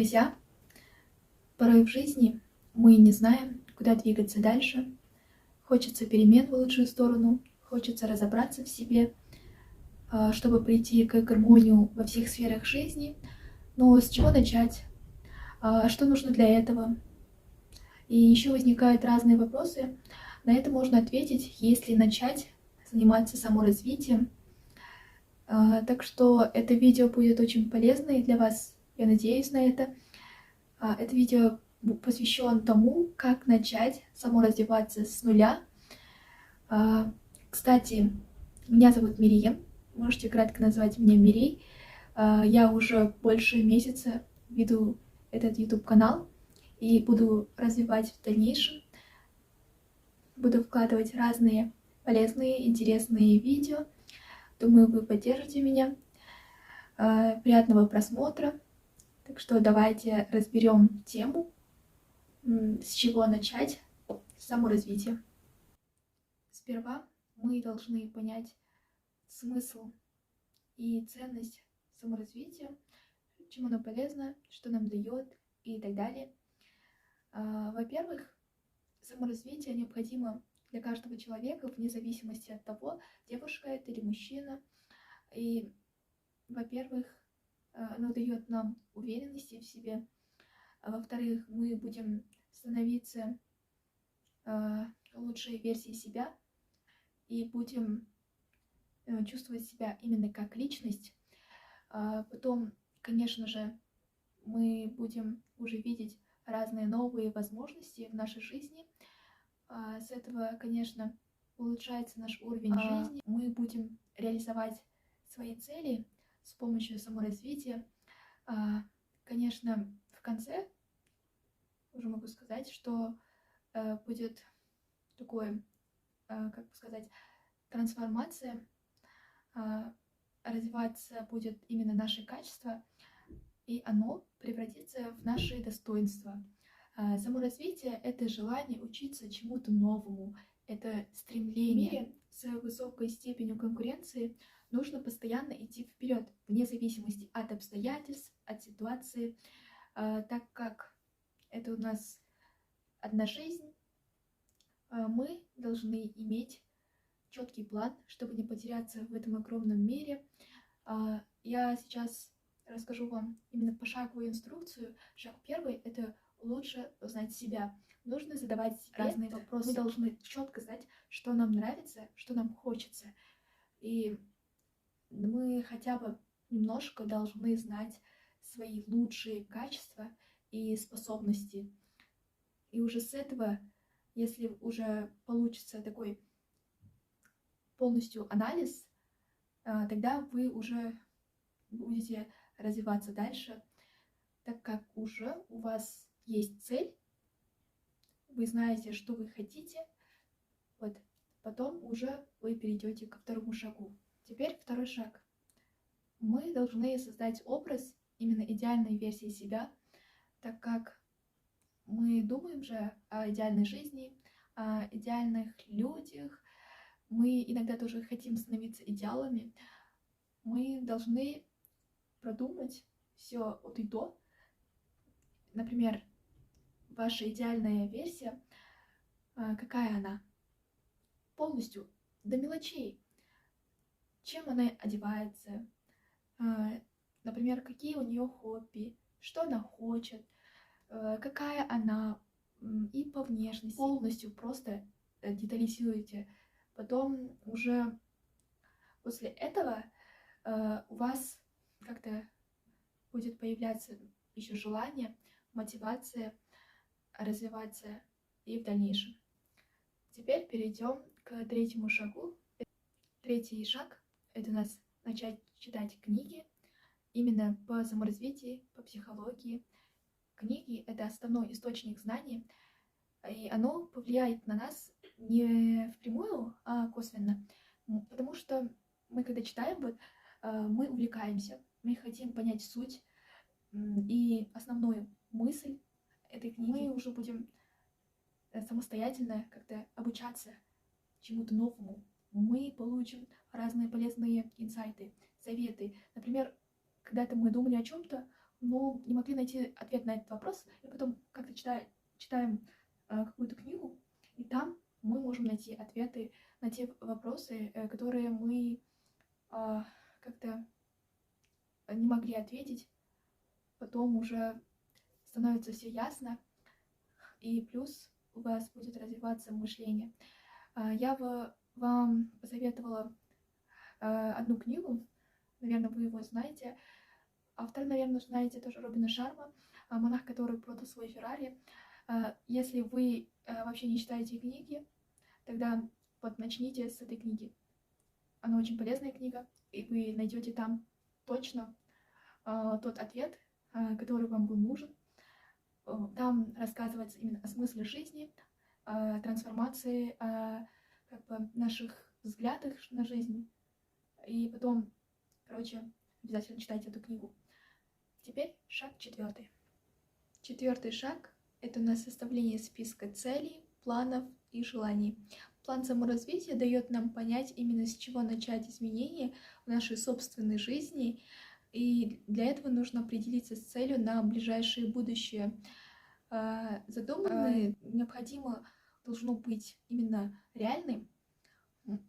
Друзья, порой в жизни мы не знаем, куда двигаться дальше. Хочется перемен в лучшую сторону, хочется разобраться в себе, чтобы прийти к гармонию во всех сферах жизни. Но с чего начать? Что нужно для этого? И еще возникают разные вопросы. На это можно ответить, если начать заниматься саморазвитием. Так что это видео будет очень полезно и для вас. Я надеюсь на это. Это видео посвящен тому, как начать саморазвиваться с нуля. Кстати, меня зовут Мирием. Можете кратко назвать меня Мирей. Я уже больше месяца веду этот YouTube-канал и буду развивать в дальнейшем. Буду вкладывать разные полезные, интересные видео. Думаю, вы поддержите меня. Приятного просмотра. Так что давайте разберем тему, с чего начать саморазвитие. Сперва мы должны понять смысл и ценность саморазвития, чем оно полезно, что нам дает и так далее. Во-первых, саморазвитие необходимо для каждого человека вне зависимости от того, девушка это или мужчина. И, во-первых, оно дает нам уверенности в себе. Во-вторых, мы будем становиться лучшей версией себя и будем чувствовать себя именно как личность. Потом, конечно же, мы будем уже видеть разные новые возможности в нашей жизни. С этого, конечно, улучшается наш уровень жизни. Мы будем реализовать свои цели с помощью саморазвития. Конечно, в конце уже могу сказать, что будет такое, как бы сказать, трансформация. Развиваться будет именно наше качество, и оно превратится в наши достоинства. Саморазвитие — это желание учиться чему-то новому, это стремление. В мире с высокой степенью конкуренции нужно постоянно идти вперед, вне зависимости от обстоятельств, от ситуации, так как это у нас одна жизнь, мы должны иметь четкий план, чтобы не потеряться в этом огромном мире. Я сейчас расскажу вам именно пошаговую инструкцию. Шаг первый — это лучше узнать себя. Нужно задавать разные вопросы. Мы должны четко знать, что нам нравится, что нам хочется. И мы хотя бы немножко должны знать свои лучшие качества и способности. И уже с этого, если уже получится такой полностью анализ, тогда вы уже будете развиваться дальше, так как уже у вас есть цель, вы знаете, что вы хотите, вот, потом уже вы перейдете ко второму шагу. Теперь второй шаг. Мы должны создать образ именно идеальной версии себя, так как мы думаем же о идеальной жизни, о идеальных людях, мы иногда тоже хотим становиться идеалами. Мы должны продумать все от и до. Например, ваша идеальная версия, какая она? Полностью, до мелочей. Чем она одевается? Например, какие у нее хобби? Что она хочет? Какая она? И по внешности. Полностью просто детализируйте. Потом уже после этого у вас как-то будет появляться еще желание, мотивация развиваться и в дальнейшем. Теперь перейдем к третьему шагу. Третий шаг — это у нас начать читать книги именно по саморазвитию, по психологии. Книги — это основной источник знаний, и оно повлияет на нас не впрямую, а косвенно. Потому что мы, когда читаем, вот, мы увлекаемся, мы хотим понять суть и основную мысль этой книги. Мы уже будем самостоятельно как-то обучаться чему-то новому. Мы получим разные полезные инсайты, советы. Например, когда-то мы думали о чем-то, но не могли найти ответ на этот вопрос, и потом как-то читаем какую-то книгу, и там мы можем найти ответы на те вопросы, которые мы как-то не могли ответить. Потом уже становится все ясно, и плюс у вас будет развиваться мышление. Я бы вам посоветовала одну книгу, наверное, вы его знаете. Автор, наверное, знаете тоже, Робина Шарма, монах, который продал свой Феррари. Если вы вообще не читаете книги, тогда вот начните с этой книги. Она очень полезная книга, и вы найдете там точно тот ответ, который вам был нужен. Там рассказывается именно о смысле жизни, о трансформации, о как бы наших взглядах на жизнь. И потом, короче, обязательно читайте эту книгу. Теперь шаг 4. 4 шаг – это у нас составление списка целей, планов и желаний. План саморазвития дает нам понять именно с чего начать изменения в нашей собственной жизни, и для этого нужно определиться с целью на ближайшее будущее. Задуманное необходимо должно быть именно реальным.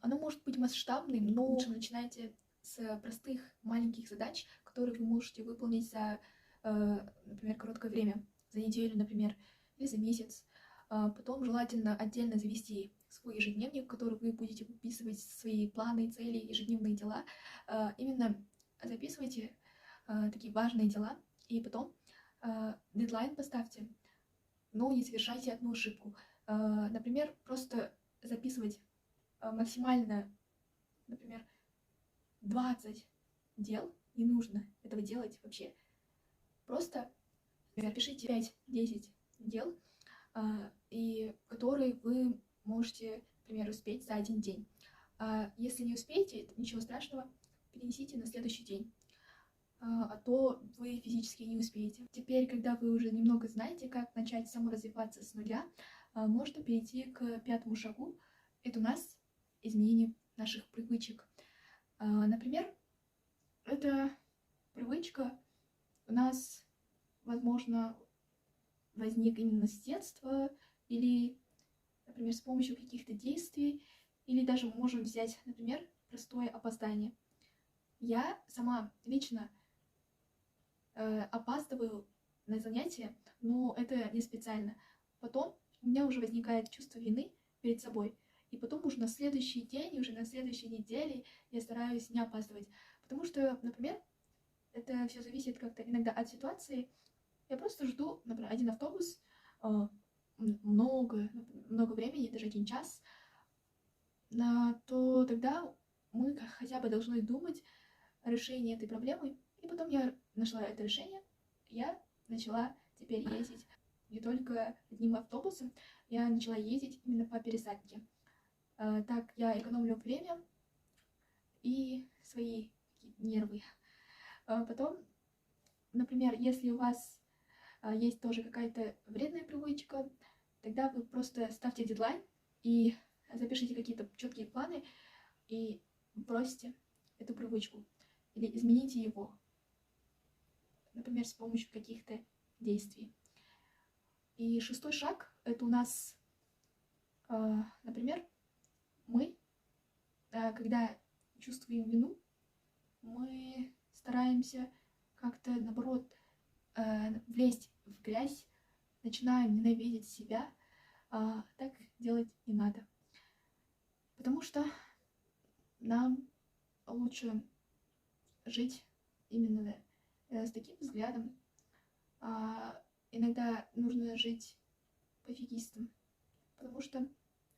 Оно может быть масштабным, но лучше начинайте с простых маленьких задач, которые вы можете выполнить за, например, короткое время, за неделю, например, или за месяц. Потом желательно отдельно завести свой ежедневник, в который вы будете выписывать свои планы, цели, ежедневные дела. Именно записывайте такие важные дела, и потом дедлайн поставьте, но не совершайте одну ошибку. Например, просто записывать максимально, например, 20 дел, не нужно этого делать вообще. Просто запишите 5-10 дел, и которые вы можете, например, успеть за один день. Если не успеете, ничего страшного, перенесите на следующий день, а то вы физически не успеете. Теперь, когда вы уже немного знаете, как начать саморазвиваться с нуля, можно перейти к 5 шагу. Это у нас изменение наших привычек. Например, эта привычка у нас, возможно, возник именно с детства, или, например, с помощью каких-то действий, или даже мы можем взять, например, простое опоздание. Я сама лично опаздываю на занятия, но это не специально. Потом у меня уже возникает чувство вины перед собой, и потом уже на следующий день, уже на следующей неделе я стараюсь не опаздывать. Потому что, например, это все зависит как-то иногда от ситуации. Я просто жду, например, один автобус много времени, даже 1 час, то тогда мы хотя бы должны думать о решении этой проблемы. И потом я нашла это решение, я начала теперь ездить не только одним автобусом, я начала ездить именно по пересадке. Так я экономлю время и свои нервы. Потом, например, если у вас есть тоже какая-то вредная привычка, тогда вы просто ставьте дедлайн и запишите какие-то четкие планы и бросьте эту привычку или измените его, например, с помощью каких-то действий. И 6 шаг – это у нас, например, мы, когда чувствуем вину, мы стараемся как-то, наоборот, влезть в грязь, начинаем ненавидеть себя. Так делать не надо. Потому что нам лучше жить именно с таким взглядом. Иногда нужно жить пофигистом, потому что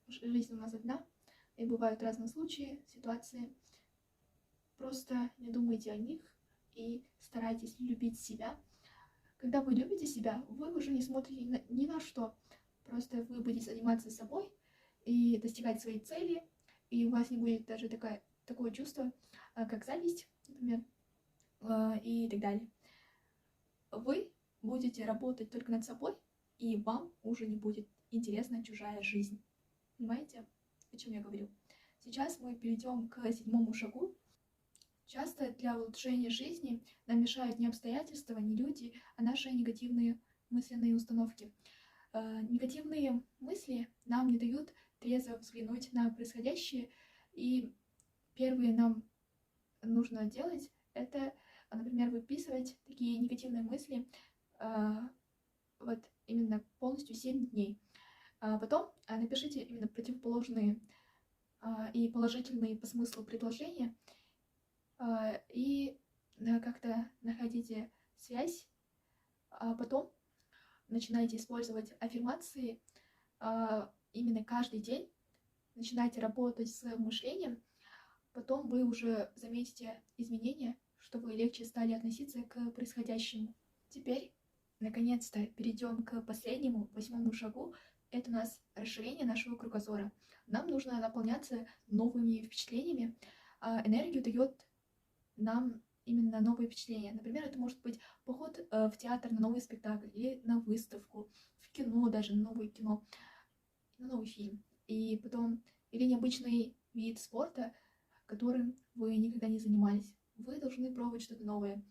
жизнь у нас одна, и бывают разные случаи, ситуации. Просто не думайте о них и старайтесь любить себя. Когда вы любите себя, вы уже не смотрите ни на что. Просто вы будете заниматься собой и достигать своей цели, и у вас не будет даже такое чувство, как зависть, например, и так далее. Вы будете работать только над собой, и вам уже не будет интересна чужая жизнь. Понимаете, о чем я говорю? Сейчас мы перейдем к 7 шагу. Часто для улучшения жизни нам мешают не обстоятельства, не люди, а наши негативные мысленные установки. Негативные мысли нам не дают трезво взглянуть на происходящее, и первое нам нужно делать это, например, выписывать такие негативные мысли вот именно полностью 7 дней. Потом напишите именно противоположные и положительные по смыслу предложения, и как-то находите связь, а потом начинайте использовать аффирмации именно каждый день, начинайте работать с мышлением, потом вы уже заметите изменения, что вы легче стали относиться к происходящему. Теперь, наконец-то, перейдем к последнему, 8-му шагу. Это у нас расширение нашего кругозора. Нам нужно наполняться новыми впечатлениями. Энергию дает нам именно новые впечатления. Например, это может быть поход в театр на новый спектакль, или на выставку, в кино даже, на новое кино, на новый фильм. И потом, или необычный вид спорта, которым вы никогда не занимались. Вы должны пробовать что-то новое.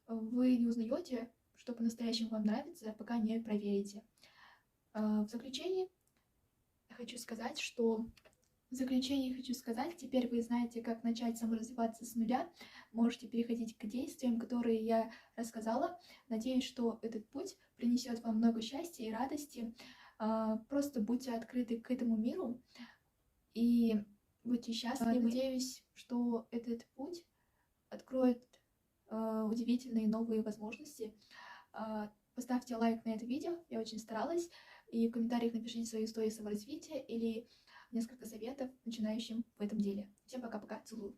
Вы не узнаете, что по-настоящему вам нравится, пока не проверите. В заключение хочу сказать, теперь вы знаете, как начать саморазвиваться с нуля. Можете переходить к действиям, которые я рассказала. Надеюсь, что этот путь принесет вам много счастья и радости. Просто будьте открыты к этому миру и будьте счастливы. Надеюсь, что этот путь откроет удивительные новые возможности. Поставьте лайк на это видео, я очень старалась. И в комментариях напишите свои истории саморазвития или несколько советов начинающим в этом деле. Всем пока-пока, целую.